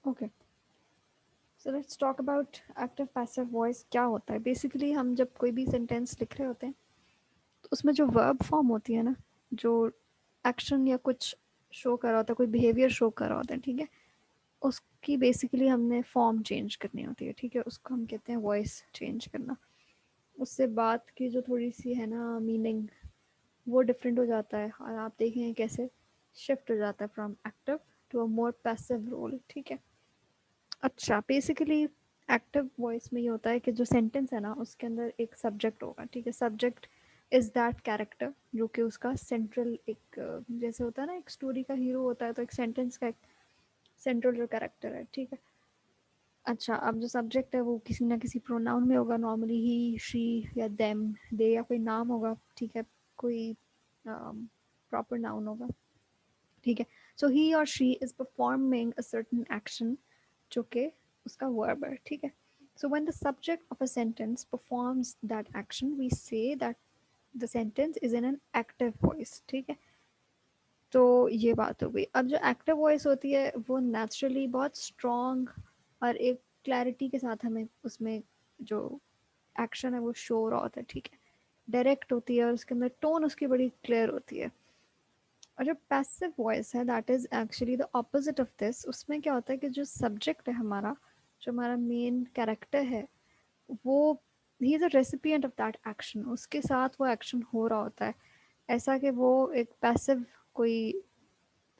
Okay, so let's talk about active passive voice क्या होता है। बेसिकली हम जब कोई भी सेंटेंस लिख रहे होते हैं तो उसमें जो वर्ब फॉर्म होती है ना, जो एक्शन या कुछ शो कर रहा होता है, कोई बिहेवियर शो कर रहा होता है, ठीक है, उसकी बेसिकली हमने फॉर्म चेंज करनी होती है, ठीक है, उसको हम कहते हैं वॉइस चेंज करना। उससे बात की जो थोड़ी सी है ना मीनिंग, वो डिफरेंट हो जाता है और आप देखेंगे कैसे शिफ्ट हो जाता है from active to a more passive role, ठीक है। अच्छा, बेसिकली एक्टिव वॉइस में ये होता है कि जो सेंटेंस है ना उसके अंदर एक सब्जेक्ट होगा, ठीक है। सब्जेक्ट इज दैट कैरेक्टर जो कि उसका सेंट्रल एक जैसे होता है ना, एक स्टोरी का हीरो होता है तो एक सेंटेंस का एक सेंट्रल जो कैरेक्टर है, ठीक है। अच्छा, अब जो सब्जेक्ट है वो किसी ना किसी प्रोनाउन में होगा, नॉर्मली ही, शी या देम, दे, या कोई नाम होगा, ठीक है, कोई प्रॉपर नाउन होगा, ठीक है। सो ही और she is performing a certain action जो कि उसका वर्ब है, ठीक है। So when the subject of a sentence performs that action we say that the sentence is in an active voice, ठीक है। तो ये बात हो गई। अब जो एक्टिव वॉइस होती है वो नेचुरली बहुत स्ट्रॉन्ग और एक क्लैरिटी के साथ हमें उसमें जो एक्शन है वो शो हो रहा होता है, ठीक है, डायरेक्ट होती है और उसके अंदर टोन उसकी बड़ी क्लियर होती है। और जो पैसिव वॉइस है that is actually the opposite of this. उसमें क्या होता है कि जो सब्जेक्ट है हमारा, जो हमारा मेन कैरेक्टर है, वो he is a recipient of that action, उसके साथ वो एक्शन हो रहा होता है। ऐसा कि वो एक पैसिव कोई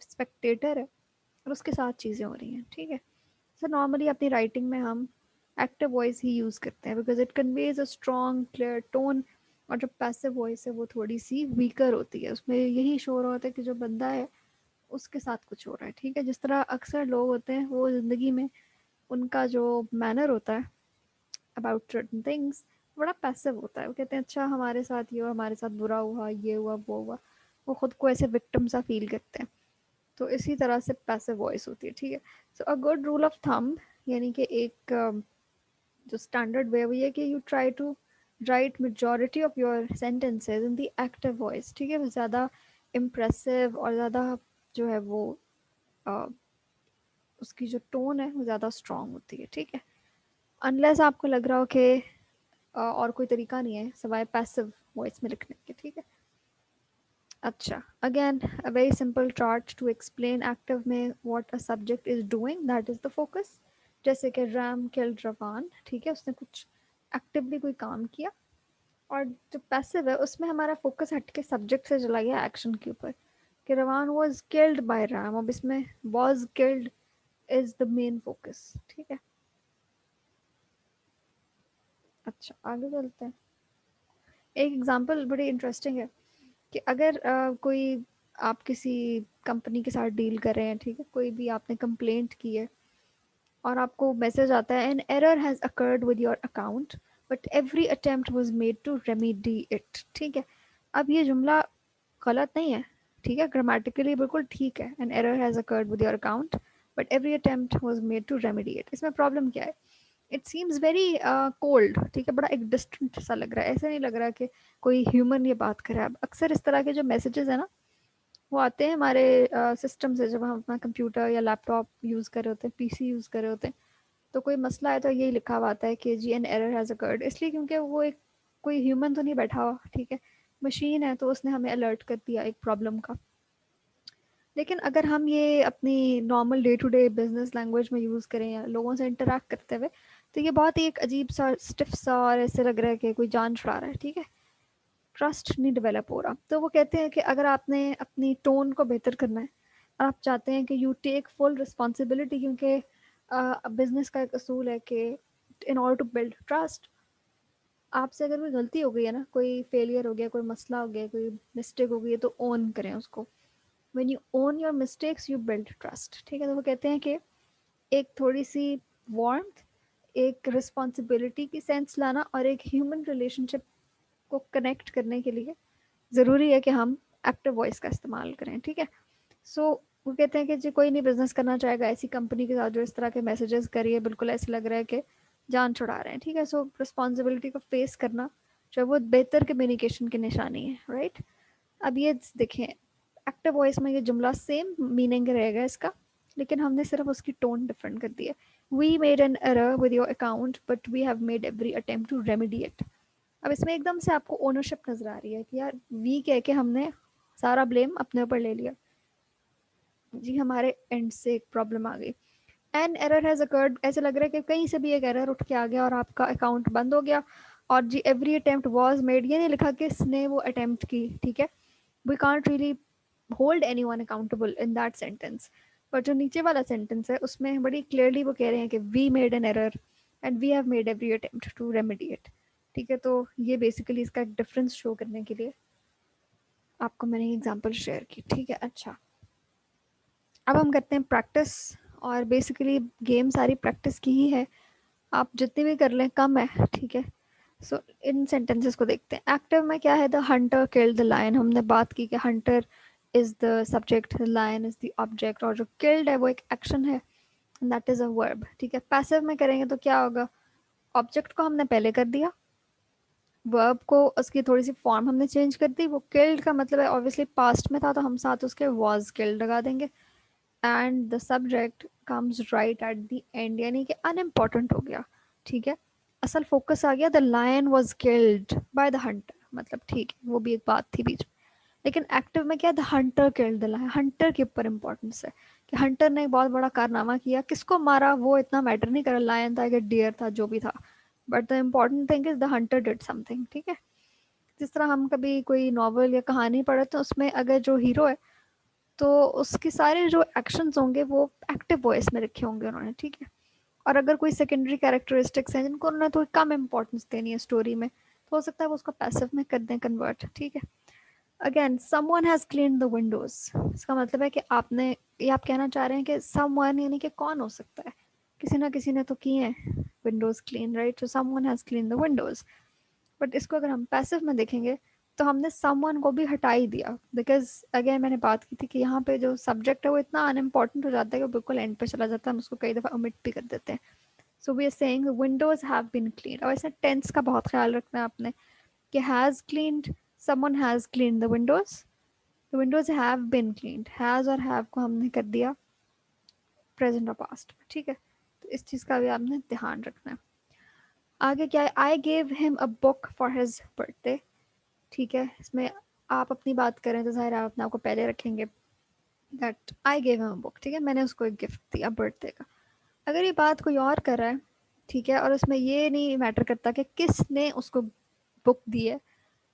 स्पेक्टेटर है और उसके साथ चीज़ें हो रही हैं, ठीक है। सो नॉर्मली अपनी राइटिंग में हम एक्टिव वॉइस ही यूज़ करते हैं because it conveys a strong clear tone. और जो पैसिव वॉइस है वो थोड़ी सी वीकर होती है, उसमें यही शो रहा होता है कि जो बंदा है उसके साथ कुछ हो रहा है, ठीक है। जिस तरह अक्सर लोग होते हैं वो ज़िंदगी में उनका जो मैनर होता है अबाउट सर्टन थिंग्स बड़ा पैसिव होता है। वो कहते हैं अच्छा हमारे साथ ये हुआ, हमारे साथ बुरा हुआ, ये हुआ, वो हुआ। वो खुद को ऐसे विक्टिम सा फील करते हैं। तो इसी तरह से पैसिव वॉइस होती है, ठीक है। So a good rule of thumb, यानी कि एक जो स्टैंडर्ड वे है कि you try to write majority of your sentences in the active voice, ठीक है। वो ज़्यादा इम्प्रेसिव और ज़्यादा जो है वो uh, उसकी जो टोन है वो ज़्यादा स्ट्रॉन्ग होती है, ठीक है। अनलेस आपको लग रहा हो कि और कोई तरीका नहीं है सवाए पैसिव वॉइस में लिखने के, ठीक है। अच्छा, again a very simple chart to explain active में what a subject is doing, that is the focus. जैसे कि रैम किल्ड रवान, ठीक है, उसने कुछ एक्टिवली कोई काम किया। और जो पैसिव है उसमें हमारा फोकस हट के सब्जेक्ट से चला गया एक्शन के ऊपर कि रवान वॉज किल्ड बाय रैम। अब इसमें was killed is the main focus, ठीक है। अच्छा, आगे चलते हैं। एक एग्जांपल बड़ी इंटरेस्टिंग है कि अगर कोई आप किसी कंपनी के साथ डील कर रहे हैं, ठीक है, कोई भी आपने कंप्लेंट की है और आपको मैसेज आता है an error has occurred with your account but every attempt was made to remedy it, ठीक है। अब ये जुमला गलत नहीं है, ठीक है, ग्रामेटिकली बिल्कुल ठीक है। An error has occurred with your account but every attempt was made to remedy it. इसमें प्रॉब्लम क्या है? इट सीम्स वेरी कोल्ड, ठीक है, बड़ा एक डिस्टेंट सा लग रहा है। ऐसा नहीं लग रहा कि कोई ह्यूमन ये बात करे। अब अक्सर इस तरह के जो मैसेजेस है ना वो आते हैं हमारे सिस्टम से, जब हम अपना कंप्यूटर या लैपटॉप यूज़ कर रहे होते हैं, पीसी यूज़ कर रहे होते हैं, तो कोई मसला है तो यही लिखा हुआ आता है कि G N error has occurred, इसलिए क्योंकि वो एक कोई ह्यूमन तो नहीं बैठा हुआ, ठीक है, मशीन है, तो उसने हमें अलर्ट कर दिया एक प्रॉब्लम का। लेकिन अगर हम ये अपनी normal day to day business language में यूज़ करें या लोगों से इंटरेक्ट करते हुए, तो ये बहुत ही एक अजीब सा स्टिफ सा और ऐसे लग रहा है कि कोई जान छुड़ा रहा है, ठीक है। ट्रस्ट नहीं डेवलप हो रहा। तो वो कहते हैं कि अगर आपने अपनी टोन को बेहतर करना है, आप चाहते हैं कि यू टेक फुल रिस्पॉन्सिबिलिटी, क्योंकि बिजनेस का एक असूल है कि in order to build trust, आपसे अगर कोई गलती हो गई है ना, कोई फेलियर हो गया, कोई मसला हो गया, कोई मिस्टेक हो गई है, तो ओन करें उसको। When you own your mistakes you build trust, ठीक है। तो वो कहते हैं कि एक थोड़ी सी वार्मथ, एक रिस्पॉन्सिबिलिटी की सेंस लाना और एक ह्यूमन रिलेशनशिप को कनेक्ट करने के लिए ज़रूरी है कि हम एक्टिव वॉइस का इस्तेमाल करें, ठीक है। सो वो कहते हैं कि जी कोई नहीं बिजनेस करना चाहेगा ऐसी कंपनी के साथ जो इस तरह के मैसेजेस करिए, बिल्कुल ऐसे लग रहा है कि जान छुड़ा रहे हैं, ठीक है। सो रिस्पॉन्सिबिलिटी को फेस करना जो है वो बेहतर कम्युनिकेशन की निशानी है, राइट। अब ये देखें, एक्टिव वॉइस में ये जुमला सेम मीनिंग रहेगा इसका, लेकिन हमने सिर्फ उसकी टोन डिफरेंट कर दी है. We made an error with your account but we have made every attempt to remedy it. अब इसमें एकदम से आपको ओनरशिप नजर आ रही है कि यार वी कह के हमने सारा ब्लेम अपने ऊपर ले लिया. जी हमारे एंड से एक प्रॉब्लम आ गई. एन एरर हैज अकर्ड, ऐसे लग रहा है कि कहीं से भी एक एरर उठ के आ गया और आपका अकाउंट बंद हो गया. और जी एवरी अटेम्प्ट वाज मेड, ये नहीं लिखा किसने वो अटेम्प्ट की. ठीक है, we can't really hold anyone accountable in that sentence. पर जो नीचे वाला सेंटेंस है उसमें बड़ी क्लियरली वो कह रहे हैं कि we made an error and we have made every attempt to remedy it. ठीक है, तो ये बेसिकली इसका एक डिफरेंस शो करने के लिए आपको मैंने एग्जांपल शेयर की. ठीक है, अच्छा अब हम करते हैं प्रैक्टिस. और बेसिकली गेम सारी प्रैक्टिस की ही है, आप जितनी भी कर लें कम है. ठीक है, सो इन सेंटेंसेस को देखते हैं. एक्टिव में क्या है, the hunter killed the lion. हमने बात की कि hunter is the subject, the lion is the object, और जो किल्ड है वो एक एक्शन है, दैट इज अ वर्ब. ठीक है, पैसिव में करेंगे तो क्या होगा, ऑब्जेक्ट को हमने पहले कर दिया, वर्ब को उसकी थोड़ी सी फॉर्म हमने चेंज कर दी. वो किल्ड का मतलब है ऑब्वियसली पास्ट में था तो हम साथ उसके वॉज किल्ड लगा देंगे. And the subject comes right at the end, यानी कि अनइम्पॉर्टेंट हो गया. ठीक है, असल फोकस आ गया, the lion was killed by the hunter, मतलब ठीक है वो भी एक बात थी बीच में. लेकिन एक्टिव में क्या, the hunter killed the lion, hunter के ऊपर इंपॉर्टेंस है कि हंटर ने एक बहुत बड़ा कारनामा किया. किसको मारा वो इतना मैटर नहीं करा, लायन था या डियर था जो भी था, but the important thing is the Hunter did something. ठीक है, जिस तरह हम कभी कोई नॉवल या कहानी पढ़े तो उसमें अगर जो हीरो है तो उसके सारे जो एक्शंस होंगे वो एक्टिव वॉइस में रखे होंगे उन्होंने. ठीक है, और अगर कोई सेकेंडरी कैरेक्टरिस्टिक्स हैं जिनको उन्होंने थोड़ी कम इंपॉर्टेंस देनी है स्टोरी में, तो हो सकता है वो उसको पैसिव में कर दें कन्वर्ट. ठीक है, again someone has clean the Windows, इसका मतलब है कि आपने, ये आप कहना चाह रहे हैं कि समवन यानी कि कौन हो सकता है, किसी ना किसी ने तो किए हैं Windows clean, right. So someone has clean the Windows. But इसको अगर हम पैसिव में देखेंगे तो हमने समवन को भी हटा ही दिया, बिकॉज अगेन मैंने बात की थी कि यहाँ पे जो सब्जेक्ट है वो इतना अनइम्पॉर्टेंट हो जाता है कि बिल्कुल एंड पे चला जाता है, हम उसको कई दफ़ा ओमिट भी कर देते हैं. So we are saying windows have been clean. और ऐसे टेंस का बहुत ख्याल रखना है आपने कि has cleaned, someone has clean the windows, the windows have been cleaned. Has और हैव को हमने कर दिया प्रेजेंट और पास्ट. ठीक है, तो इस चीज़ का भी आपने ध्यान रखना है. आगे क्या है, I gave him a book for his birthday. ठीक है, इसमें आप अपनी बात करें तो ज़ाहिर आप अपने आप को पहले रखेंगे, that I gave him a book. ठीक है, मैंने उसको एक गिफ्ट दिया बर्थडे का. अगर ये बात कोई और कर रहा है, ठीक है, और उसमें ये नहीं मैटर करता कि किसने उसको बुक दी है,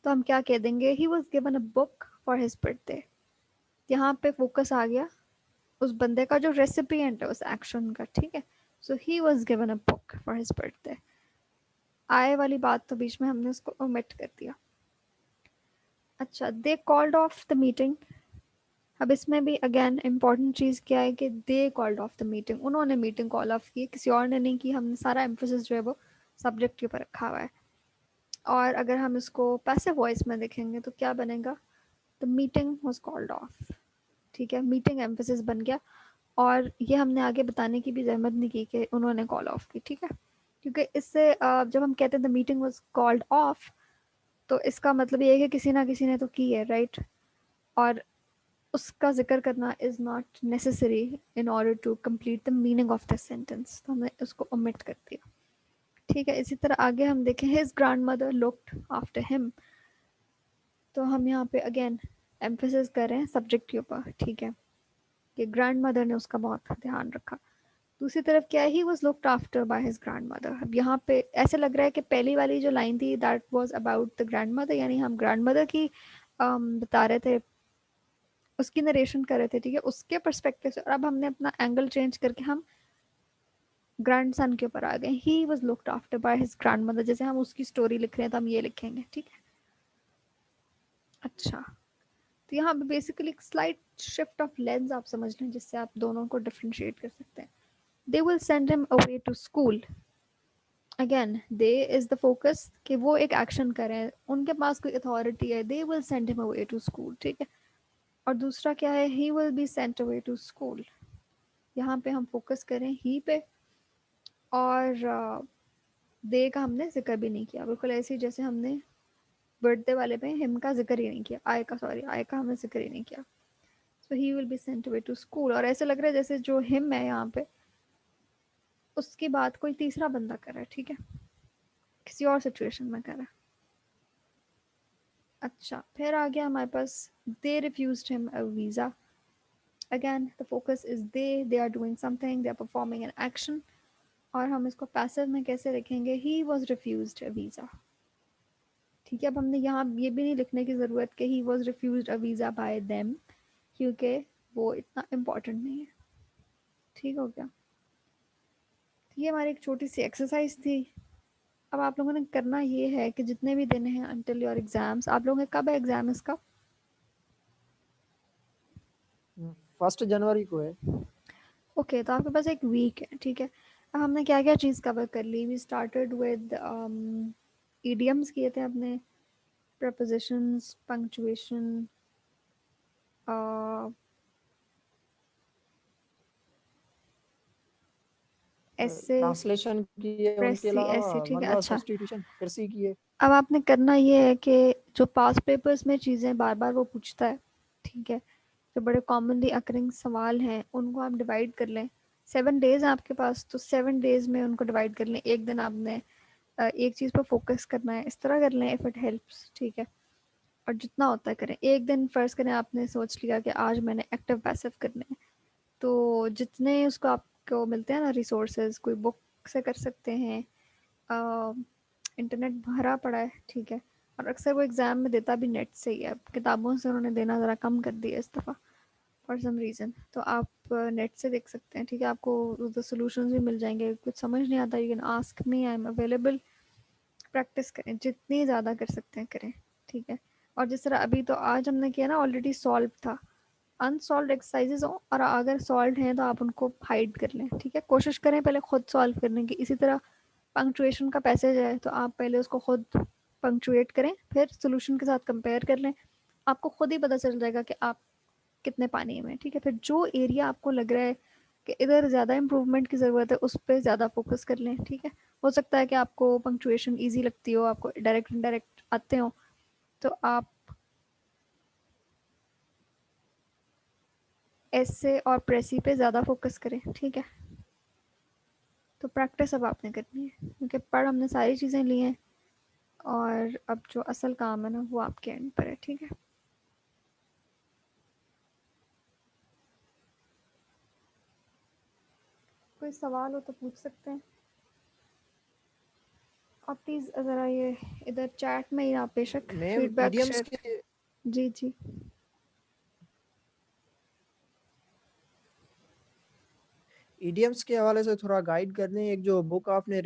तो हम क्या कह देंगे, ही was given a book for his birthday. यहाँ पे फोकस आ गया उस बंदे का जो रेसिपिएंट है उस एक्शन का. ठीक है, so he was given a book for his birthday. आए वाली बात तो बीच में हमने उसको ओमिट कर दिया. अच्छा, they called off the meeting. अब इसमें भी अगेन इम्पॉर्टेंट चीज़ क्या है कि they called off the meeting, उन्होंने मीटिंग कॉल ऑफ की, किसी और ने नहीं की. हमने सारा एम्फोसिस जो है वो सब्जेक्ट के ऊपर रखा हुआ है. और अगर हम इसको पैसिव वॉइस में देखेंगे तो क्या बनेगा, the meeting was called off. ठीक है, मीटिंग एम्फोसिस बन गया. और ये हमने आगे बताने की भी जहमत नहीं की कि उन्होंने कॉल ऑफ की. ठीक है, क्योंकि इससे जब हम कहते हैं the meeting was called off, तो इसका मतलब ये है कि किसी ना किसी ने तो की है, राइट. और उसका जिक्र करना is not necessary in order to complete the meaning of the sentence, तो हमने उसको ओमिट कर दिया. ठीक है, इसी तरह आगे हम देखें, his grand mother looked after him. तो हम यहाँ पे अगेन एम्फोसिस कर रहे हैं सब्जेक्ट के ऊपर. ठीक है, कि ग्रैंड मदर ने उसका बहुत ध्यान रखा. दूसरी तरफ क्या है, he was looked after by his grand mother. अब यहाँ पे ऐसे लग रहा है कि पहली वाली जो लाइन थी that was about the grand mother, यानी हम ग्रैंड मदर की बता रहे थे, उसकी नरेशन कर रहे थे. ठीक है, उसके परस्पेक्टिव से. और अब हमने अपना एंगल चेंज करके हम ग्रैंड सन के ऊपर आ गए. He was looked after by his grand mother, जैसे हम उसकी स्टोरी लिख रहे हैं तो हम ये लिखेंगे. ठीक है, अच्छा, तो यहाँ पे बेसिकली एक स्लाइट शिफ्ट ऑफ लेंस आप समझ लें जिससे आप दोनों को डिफ्रेंशिएट कर सकते हैं. They will send him away to school. Again they is the focus कि वो एक एक्शन करें, उनके पास कोई अथॉरिटी है. They will send him away to school. ठीक है, और दूसरा क्या है, he will be sent away to school. यहाँ पे हम फोकस करें ही पे, और दे का हमने जिक्र भी नहीं किया, बिल्कुल ऐसे ही जैसे हमने बर्थडे वाले पे हिम का जिक्र ही नहीं किया, आय का, सॉरी आय का हमने जिक्र ही नहीं किया. so he will be sent away to school। और ऐसे लग रहा है जैसे जो him है यहाँ पे उसकी बात कोई तीसरा बंदा कर रहा है, ठीक है, किसी और सिचुएशन में कर रहा है। अच्छा, फिर आ गया हमारे पास they refused him a visa। again the focus is they are doing something, they are performing an action। और हम इसको पैसिव में कैसे लिखेंगे, he was refused a visa। ठीक है, अब हमने यहाँ ये भी नहीं लिखने की ज़रूरत कि he was refused a visa by them, क्योंकि वो इतना इम्पोर्टेंट नहीं है। ठीक हो गया, तो ये हमारी एक छोटी सी एक्सरसाइज थी। अब आप लोगों ने करना ये है कि जितने भी दिन हैं अंटिल योर एग्जाम्स, आप लोगों का कब है एग्जाम इसका? 1 जनवरी को है। ओके, तो आपके पास एक वीक है, ठीक है। अब हमने क्या क्या चीज़ कवर कर ली? वी स्टार्टेड विद ईडियम्स किए थे अपने, प्रपोजिशंस, पंक्चुएशन, ऐसे, ट्रांसलेशन किए, उनके प्रेसी, अलावा ऐसे, ठीक है। वर्ब अच्छा, सब्स्टिट्यूशन फिर से किए। अब आपने करना ये है कि जो पास्ट पेपर्स में चीज़ें बार बार वो पूछता है, ठीक है, जो बड़े कॉमनली अकरिंग सवाल हैं उनको आप डिवाइड कर लें। 7 डेज हैं आपके पास, तो 7 डेज में उनको डिवाइड कर लें। एक दिन आपने एक चीज़ पर फोकस करना है, इस तरह कर लें इफ़ इट हेल्प्स, ठीक है। और जितना होता है करें। एक दिन फ़र्ज़ करें आपने सोच लिया कि आज मैंने एक्टिव पैसिव करने हैं, तो जितने उसको आपको मिलते हैं ना रिसोर्सेज, कोई बुक से कर सकते हैं, इंटरनेट भरा पड़ा है, ठीक है। और अक्सर वो एग्ज़ाम में देता भी नेट से ही है, अब किताबों से उन्होंने देना ज़रा कम कर दिया इस दफ़ा फॉर सम रीज़न। तो आप नेट से देख सकते हैं, ठीक है। आपको उधर सोल्यूशन भी मिल जाएंगे। कुछ समझ नहीं आता, you can ask me, I am available. Practice करें, जितनी ज़्यादा कर सकते हैं करें, ठीक है। और जिस तरह अभी तो आज हमने किया ना, ऑलरेडी सॉल्व था। अनसॉल्व एक्सरसाइजेज हो और अगर सॉल्व हैं तो आप उनको हाइड कर लें, ठीक है। कोशिश करें पहले खुद सॉल्व करने की। इसी तरह पंक्चुएशन का पैसेज है तो आप पहले उसको खुद पंक्चुएट करें, फिर सोल्यूशन के साथ कंपेयर कर लें। आपको खुद ही पता चल जाएगा कि आप कितने पानी में, ठीक है। फिर जो एरिया आपको लग रहा है कि इधर ज़्यादा इम्प्रूवमेंट की ज़रूरत है, उस पर ज़्यादा फोकस कर लें, ठीक है। हो सकता है कि आपको पंक्चुएशन ईजी लगती हो, आपको डायरेक्ट इनडायरेक्ट आते हो, तो आप ऐसे और प्रेसी पे ज़्यादा फोकस करें, ठीक है। तो प्रैक्टिस अब आपने करनी है, क्योंकि पढ़ हमने सारी चीज़ें ली हैं और अब जो असल काम है ना वो आपके एंड पर है, ठीक है। कोई सवाल हो तो पूछ सकते हैं आप प्लीज़। ज़रा ये इधर चैट में ही आप बेशक मैम फीडबैक इडियम्स शेयर। के जी जी। इडियम्स के हवाले से थोड़ा गाइड कर दें। एक जो बुक आपने